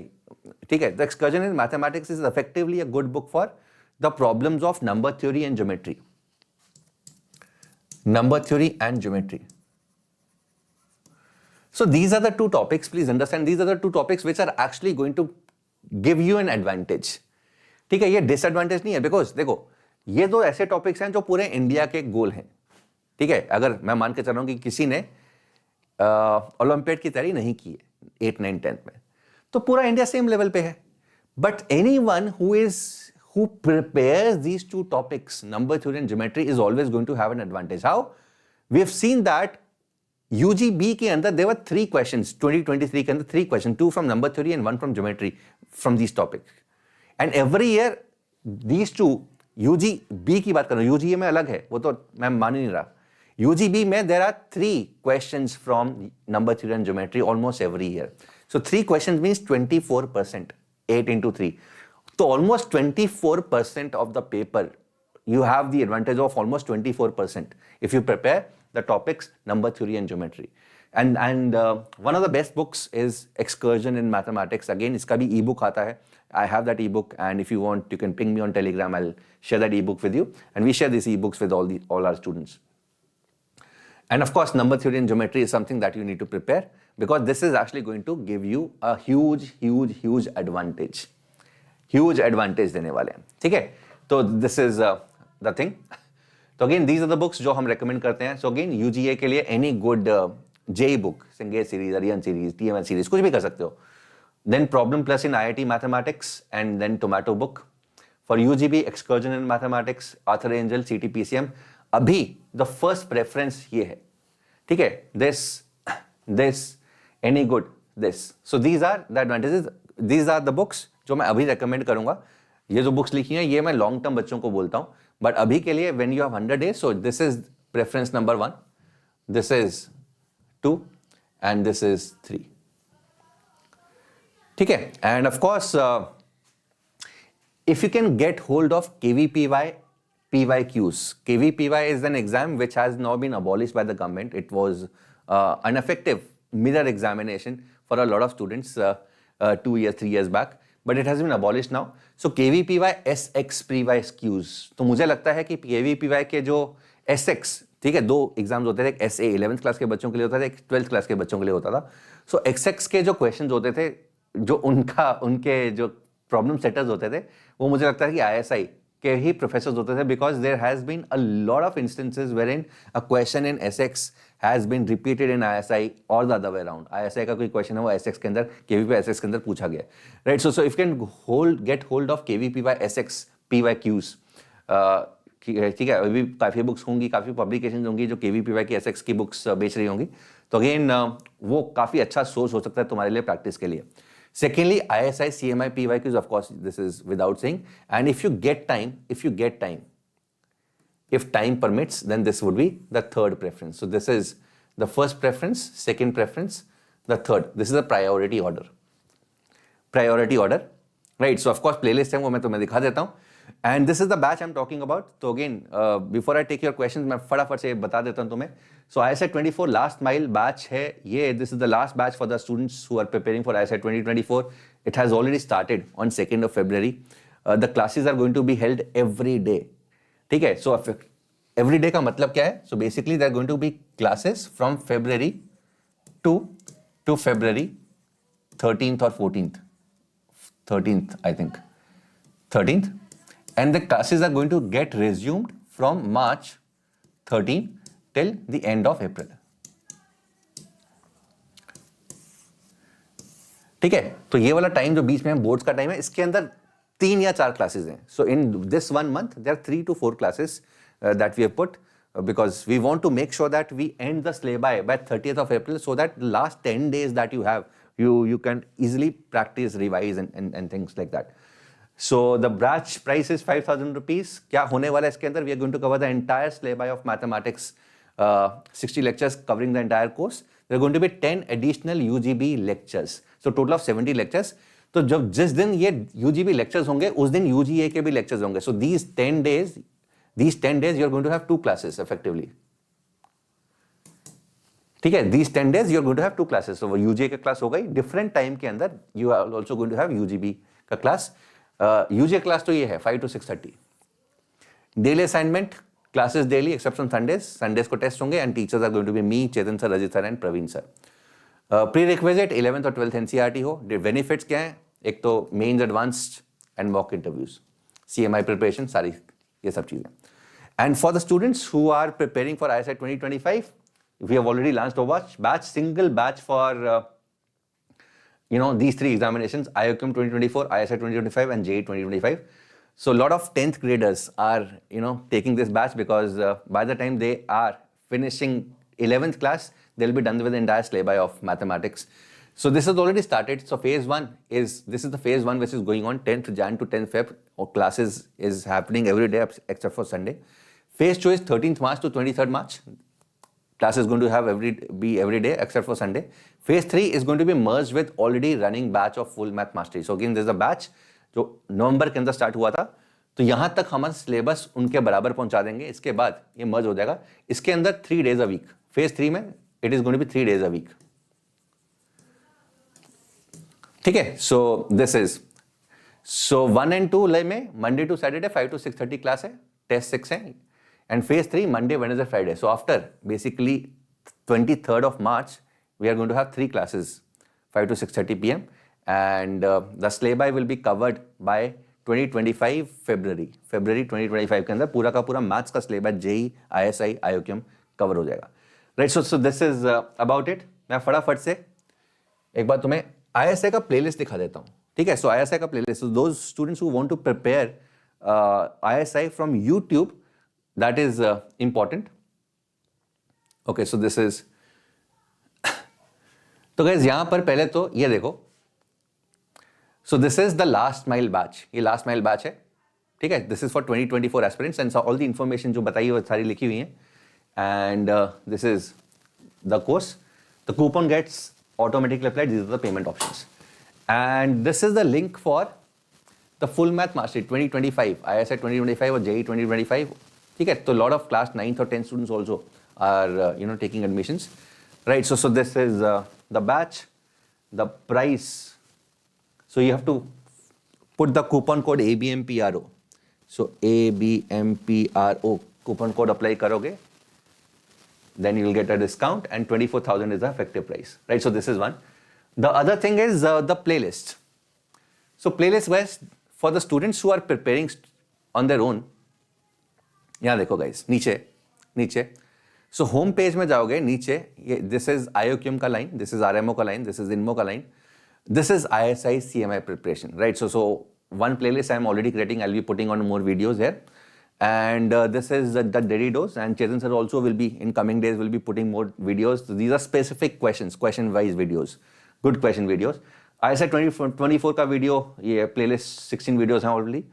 ठीक है, the Excursion in Mathematics is effectively a good book for the problems of number theory and geometry. Number theory and geometry. So these are the two topics, please understand, these are the two topics which are actually going to give you an advantage. ठीक है, ये disadvantage नहीं है, because देखो ये दो ऐसे topics हैं जो पूरे इंडिया के गोल हैं. ठीक है, अगर मैं मान के चल रहा हूं कि किसी ने ओलंपियाड की तैयारी नहीं की है, 8, 9, 10th में, तो पूरा इंडिया सेम लेवल पे है. But anyone who prepares these two topics, number theory and geometry, is always going to have an advantage. How? We have seen that UGB के अंदर there were 3 questions, 2023 के अंदर 3 questions, 2 from number theory and 1 from geometry from these topics. And every year these two, UGB की बात कर रहा हूँ, UGA में अलग है, वो तो मैं मान ही नहीं रहा. UGB में there are 3 questions from number theory and geometry almost every year. So 3 questions means 24%, 8 into 3. So almost 24% of the paper, you have the advantage of almost 24% if you prepare the topics number theory and geometry. And one of the best books is Excursion in Mathematics. Again, iska bhi ebook aata hai. I have that ebook, and if you want, you can ping me on Telegram. I'll share that ebook with you, and we share these ebooks with all our students. And of course, number theory and geometry is something that you need to prepare, because this is actually going to give you a huge advantage. Huge advantage देने वाले हैं, ठीक है. तो this is the thing. तो again, these are the books जो हम recommend करते हैं. So again, UGA के लिए any good JEE book, Singe series, Aryan series, TML series, कुछ भी कर सकते हो. Then Problem Plus in IIT Mathematics, and then Tomato book. For UGB, Excursion in Mathematics, Arthur Angel, CTPCM. अभी the first preference ये है, ठीक है. This, any good, this. So these are the advantages. These are the books जो मैं अभी recommend करूंगा. ये जो बुक्स लिखी हैं ये मैं लॉन्ग टर्म बच्चों को बोलता हूं, बट अभी के लिए when you have 100 days, so this is preference number 1, this is 2 and this is 3, ठीक है. And of course if you can get hold of KVPY PYQs. KVPY is an exam which has now been abolished by the government. It was an effective mirror examination for a lot of students 2 years, 3 years back. But it has been abolished now. So KVPY SX PYQs. तो मुझे लगता है कि KVPY के जो SX, ठीक है, 2 exams होते थे, एक SA 11th क्लास के बच्चों के लिए होता था, एक 12th क्लास के बच्चों के लिए होता था. सो XX के जो क्वेश्चंस होते थे, जो उनके जो प्रॉब्लम सेटर्स होते थे, वो मुझे लगता है कि ISI के ही प्रोफेसर्स होते थे, because there has been a lot of instances wherein a question in SX has been repeated in ISI और the other way around. ISI का कोई क्वेश्चन है वो SX के अंदर, KVPY SX के अंदर पूछा गया, right. So if can get hold of KVPY SX PYQs, ठीक है. अभी काफ़ी बुक्स होंगी, काफ़ी पब्लिकेशन होंगी जो KVPY की SX की बुक्स बेच रही होंगी, तो अगेन वो काफ़ी अच्छा सोर्स हो सकता है तुम्हारे लिए प्रैक्टिस के लिए. Secondly, ISI, CMI, PYQs, of course, this is without saying. And if you get time, if time permits, then this would be the third preference. So this is the first preference, second preference, the third. This is the priority order. Priority order, right? So of course, playlist है वो मैं तुम्हें दिखा देता हूँ. And this is the batch I'm talking about. So again, before I take your questions, मैं फटाफट से बता देता हूँ तुम्हें. So ISI 24 last mile batch है ये. This is the last batch for the students who are preparing for ISI 2024. It has already started on 2nd of February. The classes are going to be held every day. ठीक है. So every day का मतलब क्या है? So basically there are going to be classes from February to February 13th or 14th. 13th, I think. 13th. And the classes are going to get resumed from March 13 till the end of April. ठीक है. तो ये वाला time जो बीच में boards का time है, इसके अंदर 3 या 4 क्लासेस हैं. So in this 1 month there are 3 to 4 classes that we have put because we want to make sure that we end the syllabi by 30th of April, so that the last 10 days that you have, you can easily practice, revise and things like that. So the batch price is 5,000 rupees. क्या होने वाला है इसके अंदर? We are going to cover the entire syllabi of mathematics, 60 lectures covering the entire course. There are going to be 10 additional UGB lectures. So total of 70 lectures. तो जब जिस दिन ये UGB lectures होंगे, उस दिन UGA के भी lectures होंगे. So these 10 days you are going to have 2 classes effectively. ठीक है. These 10 days you are going to have 2 classes. So UGA का class हो गई. Different time के अंदर you are also going to have UGB का class. UGA class तो ये है 5 to 6:30. Daily assignment classes daily except on Sundays को टेस्ट होंगे and teachers are going to be me, Chetan sir, Rajit sir and Praveen sir. Prerequisite 11th और 12th NCERT हो. Benefits क्या हैं? एक तो mains, advanced and mock interviews, CMI preparation, सारी ये सब चीज़ें. And for the students who are preparing for ISI 2025, we have already launched a batch, single batch for these three examinations, IOQM 2024, ISI 2025 and JEE 2025. So a lot of 10th graders are, taking this batch because by the time they are finishing 11th class, they'll be done with the entire syllabus of mathematics. So this has already started. So this is the phase 1 which is going on 10th Jan to 10th Feb. Or classes is happening every day except for Sunday. Phase 2 is 13th March to 23rd March. Class is going to be every day except for Sunday. Phase 3 is going to be merged with already running batch of full math mastery. So again, there's a batch जो नवंबर के अंदर start हुआ था, तो यहां तक हम syllabus उनके बराबर पहुंचा देंगे. इसके बाद ये मर्ज हो जाएगा. इसके अंदर 3 days a week. फेज 3 में it is going to be 3 days a week. ठीक है. सो दिस इज 1 and 2 में Monday to Saturday 5 to 6:30 class है, टेस्ट 6 है, and phase 3 Monday Wednesday Friday. So after basically 23rd of March we are going to have 3 classes, 5 to 6:30 p.m. and the syllabi will be covered by 2025 February 2025 के अंदर पूरा का पूरा maths का syllabus JEE, ISI, IOQM cover हो जाएगा. Right. So this is about it. मैं फटाफट से एक बार तुम्हें ISI का प्लेलिस्ट दिखा देता हूँ. ठीक है. सो ISI का playlist, those students who want to prepare ISI from YouTube, that is important. Okay. So this is तो गाइस यहां पर पहले तो ये देखो. So this is the last mile batch. ये लास्ट माइल बैच है. ठीक है. This is for 2024 aspirants and all the information जो बताई है वो सारी लिखी हुई है. And this is the course. The coupon gets automatically applied. These are the payment options. And this is the link for the full math mastery 2025, ISI 2025 और JEE 2025. ठीक है. तो लॉट ऑफ क्लास 9th और 10th students also are taking admissions. Right, so this is the batch, the price. So you have to put the coupon code ABMPRO. So ABMPRO coupon code apply karoge, then you will get a discount, and 24,000 is the effective price. Right, so this is one. The other thing is the playlist. So playlist was for the students who are preparing on their own. यहाँ देखो guys, नीचे. So home page में जाओगे नीचे, ये this is IOQM का line, this is RMO का line, this is INMO का line, this is ISI CMI preparation. Right. So one playlist I am already creating. I will be putting on more videos here. And this is the daily dose, and Chetan sir also will be in coming days will be putting more videos. These are specific question wise videos, good question videos. ISI 2024 का video, ये playlist 16 videos हैं already.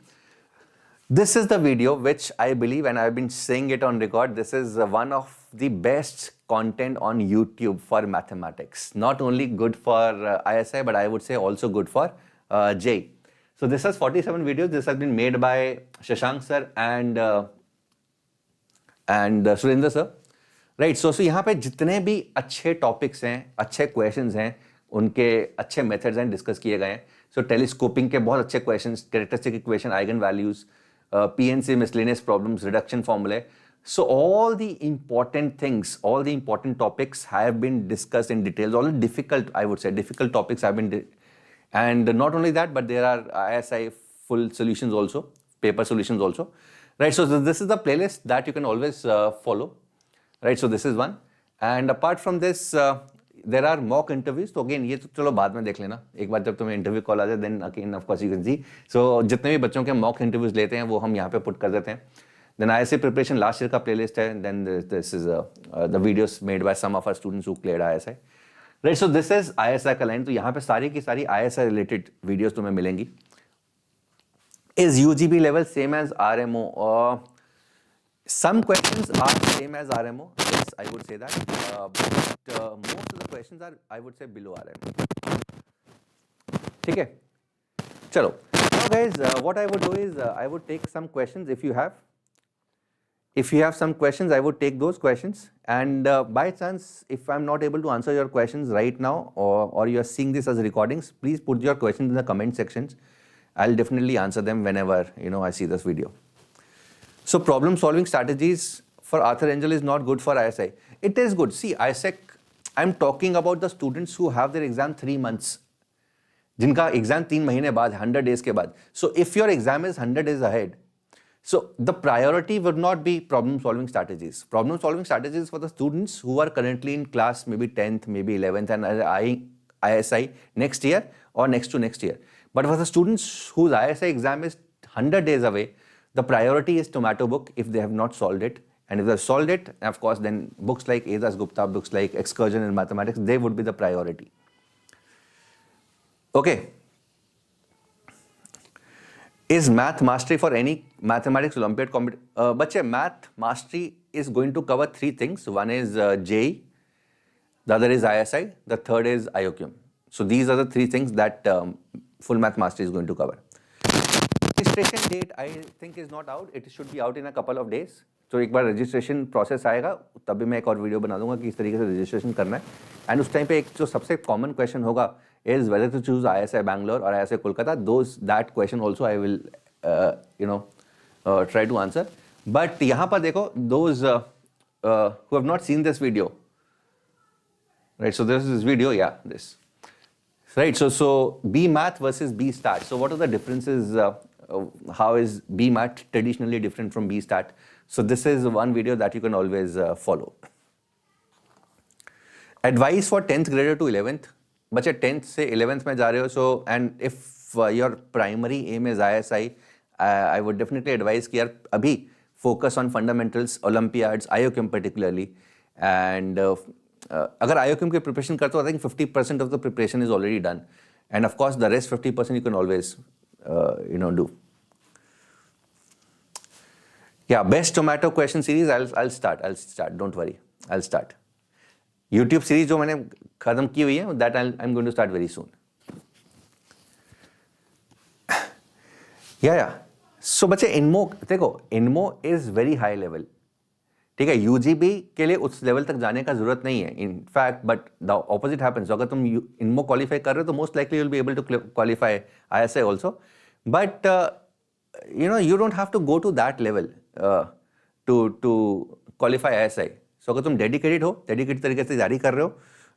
This is the video which I believe, and I've been saying it on record, this is one of the best content on YouTube for mathematics. Not only good for ISI, but I would say also good for JEE. So this has 47 videos. This has been made by Shashank sir and Surinder sir. Right. So यहाँ पे जितने भी अच्छे topics हैं, अच्छे questions हैं, उनके अच्छे methods हैं, discuss किए गए हैं. So telescoping के बहुत अच्छे questions, characteristic equation, eigen values, PNC miscellaneous problems, reduction formulae. So all the important things, all the important topics have been discussed in details. All the difficult, I would say, difficult topics have been, and not only that, but there are ISI full solutions also, paper solutions also. Right. So this is the playlist that you can always follow. Right. So this is one, and apart from this, there are mock interviews. तो again ये तो चलो बाद में देख लेना. एक बार जब तुम्हें इंटरव्यू कॉल आ जाए, then again of course you can see. So जितने भी बच्चों के मॉक इंटरव्यूज लेते हैं वो हम यहाँ पे पुट कर देते हैं. Then ISI preparation last year का प्लेलिस्ट है. Then this is the videos made by some of our students who cleared ISI. Right. So this is ISI का लाइन. तो यहाँ पे सारी की सारी ISI रिलेटेड वीडियोस तुम्हें मिलेंगी. Is UGB level same as RMO? Some questions are same as RMO. Yes, I would say that. But most of the questions are, I would say, below RMO. ठीक है. चलो. Now guys, what I would do is I would take some questions if you have. If you have some questions, I would take those questions. And by chance, if I'm not able to answer your questions right now, or you are seeing this as recordings, please put your questions in the comment sections. I'll definitely answer them whenever I see this video. So problem solving strategies for Arthur Angel is not good for ISI. It is good. See, ISEC, I'm talking about the students who have their exam 3 months. जिनका exam 3 महीने बाद, 100 days के बाद. So if your exam is 100 days ahead, so the priority would not be problem solving strategies. Problem solving strategies for the students who are currently in class maybe 10th, maybe 11th and ISI next year or next to next year. But for the students whose ISI exam is 100 days away, the priority is Tomato book if they have not solved it. And if they've solved it, of course, then books like Edas Gupta, books like Excursion in Mathematics, they would be the priority. Okay. Is math mastery for any mathematics Olympiad competition? Bache, math mastery is going to cover three things. One is JEE, the other is ISI, the third is IOQM. So these are the three things that full math mastery is going to cover. Registration date I think is not out. It should be out in a couple of days. तो एक बार registration process आएगा तब भी मैं एक और video बना दूंगा कि इस तरीके से रजिस्ट्रेशन करना है. एंड उस टाइम पे एक जो सबसे कॉमन क्वेश्चन होगा is whether to choose ISI Bangalore or ISI Kolkata. That question also I will try to answer. But यहाँ पर देखो, those who have not seen this video, right? So this is this video, yeah, this, right? So B Math versus B Stat. So what are the differences? How is B Math traditionally different from B Stat? So this is one video that you can always follow. Advice for 10th grader to 11th. बच्चे 10th से 11th में जा रहे हो, so and if your primary aim is ISI, I would definitely advise कि यार अभी focus on fundamentals, Olympiads, IOQM particularly, and अगर IOQM की preparation करते हो, I think 50% of the preparation is already done, and of course the rest 50% you can always do. Yeah, best tomato question series. I'll start. Don't worry. I'll start. YouTube series जो मैंने खत्म की हुई है, that I'm going to start very soon. Yeah. So बच्चे INMO देखो, INMO is very high level. ठीक है, UGB के लिए उस लेवल तक जाने का जरूरत नहीं है. In fact, but the opposite happens. अगर तुम INMO qualify कर रहे हो तो most likely you'll be able to qualify ISI also. But you don't have to go to that level to qualify ISI. So अगर तुम डेडिकेटेड तरीके से जारी कर रहे हो,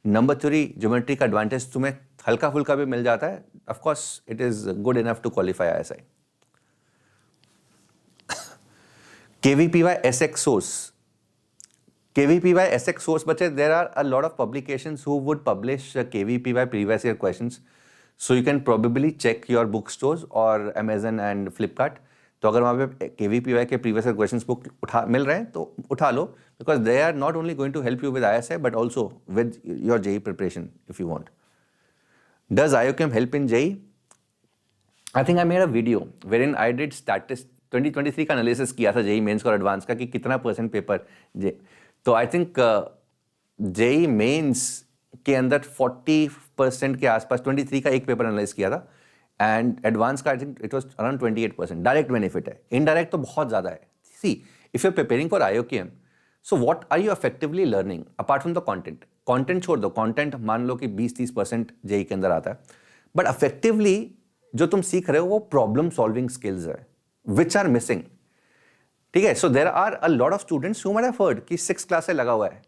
नंबर थ्योरी ज्योमेट्री का एडवांटेज तुम्हें हल्का फुल्का भी मिल जाता है, of course it is good enough to qualify ISI. KVPY SX source. KVPY SX source, बच्चे, there are a lot of publications who would publish KVPY previous year questions. So you can probably check your bookstores or Amazon and Flipkart. तो अगर वहाँ पे KVPY के previous year questions book मिल रहे हैं तो उठा लो, because they are not only going to help you with ISI but also with your JEE preparation if you want. Does IOQM help in JEE? I think I made a video wherein I did 2023 का analysis किया था JEE mains और advanced का कि कितना % paper तो I think JEE mains के अंदर 40% के आसपास 23 का एक पेपर एनालाइज किया था, एंड एडवांस का I think it was around 28%. Direct benefit है, इनडायरेक्ट तो बहुत ज़्यादा है. See if you are preparing for IOQM, so what are you effectively learning apart from the content छोड़ दो, कंटेंट मान लो कि 20-30% JEE के अंदर आता है, बट इफेक्टिवली जो तुम सीख रहे हो वो प्रॉब्लम सॉल्विंग स्किल्स है विच आर मिसिंग. ठीक है, so there are a lot of students who might have heard कि 6th क्लास से लगा हुआ है.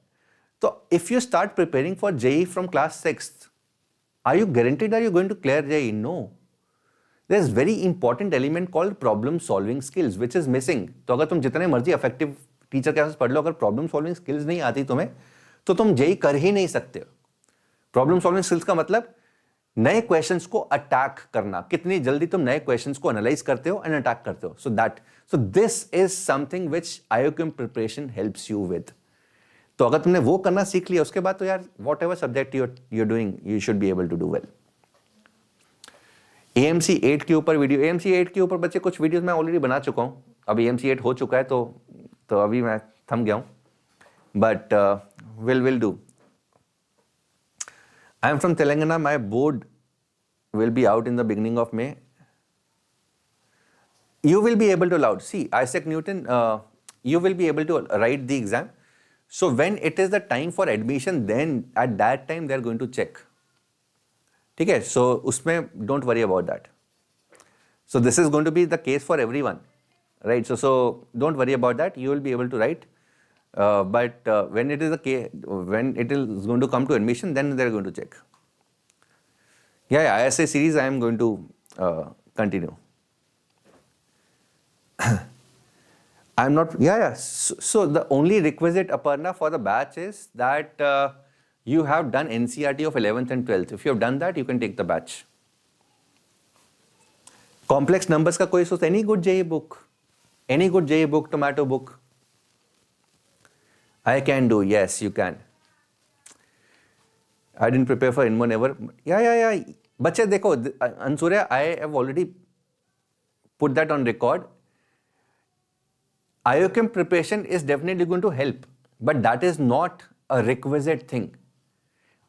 तो if you start preparing for JEE from class 6th, are you guaranteed are you going to clear JEE? No. There is very important element called problem solving skills which is missing. तो अगर तुम जितने मर्जी effective teacher के पास पढ़ लो, अगर problem solving skills नहीं आती तुम्हें तो तुम JEE कर ही नहीं सकते हो. प्रॉब्लम सॉल्विंग स्किल्स का मतलब नए क्वेश्चंस को अटैक करना, कितनी जल्दी तुम नए क्वेश्चंस को एनालाइज करते हो एंड अटैक करते हो. सो this is something which IOQM preparation helps you with. तो अगर तुमने वो करना सीख लिया उसके बाद तो यार whatever subject you're doing you should be able to do well. AMC 8 के ऊपर वीडियो, AMC 8 के ऊपर बच्चे कुछ वीडियोस मैं ऑलरेडी बना चुका हूँ. अब AMC 8 हो चुका है तो अभी मैं थम गया हूँ, but will do. I am from Telangana, my board will be out in the beginning of May. You will be able to loud. See, Isaac Newton, you will be able to write the exam. So when it is the time for admission, then at that time they are going to check. ठीक है, so उसमें don't worry about that. So this is going to be the case for everyone, right? So don't worry about that. You will be able to write, but when it is the case, when it is going to come to admission, then they are going to check. Yeah, ISI series I am going to continue. I'm not, So the only requisite, Aparna, for the batch is that you have done NCERT of 11th and 12th. If you have done that, you can take the batch. Complex numbers का कोई सोच, any good JEE book, tomato book. I can do, yes, you can. I didn't prepare for INMO never. Yeah. बच्चे देखो, Ansurya, I have already put that on record. IOQM preparation is definitely going to help, but that is not a requisite thing.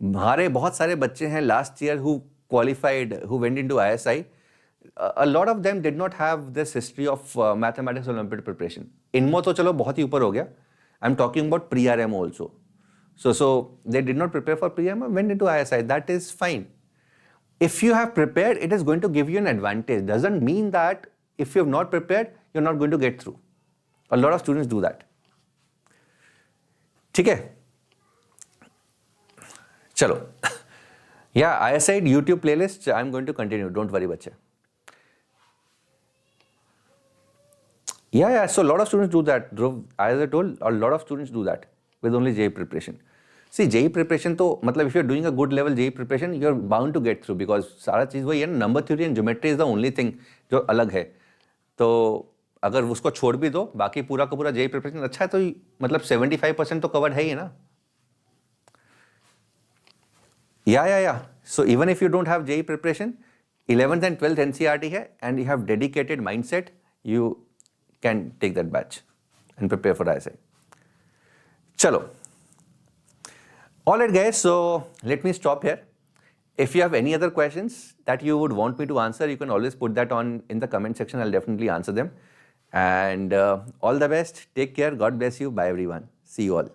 हमारे बहुत सारे बच्चे हैं last year who qualified, who went into ISI. A lot of them did not have this history of mathematics Olympiad preparation. INMO तो चलो बहुत ही ऊपर हो गया. I'm talking about pre-RMO also. So they did not prepare for pre-RMO, went into ISI. That is fine. If you have prepared, it is going to give you an advantage. Doesn't mean that if you have not prepared, you're not going to get through. A lot of students do that. ठीक है? चलो. Yeah, ISI YouTube playlist, I'm going to continue. Don't worry, बच्चे. Yeah. So a lot of students do that. As I told, a lot of students do that with only JEE preparation. See, JEE preparation तो मतलब if you're doing a good level JEE preparation, you're bound to get through because सारा चीज़ वही है ना. Number theory and geometry is the only thing जो अलग है. तो अगर उसको छोड़ भी दो, बाकी पूरा का पूरा JEE preparation अच्छा है तो मतलब 75% तो covered है ही ना. Yeah. So even if you don't have JEE preparation, 11th and 12th NCERT है and you have dedicated mindset, you can take that batch and prepare for ISI. Chalo. Alright guys, so let me stop here. If you have any other questions that you would want me to answer, you can always put that on in the comment section. I'll definitely answer them. And all the best. Take care. God bless you. Bye everyone. See you all.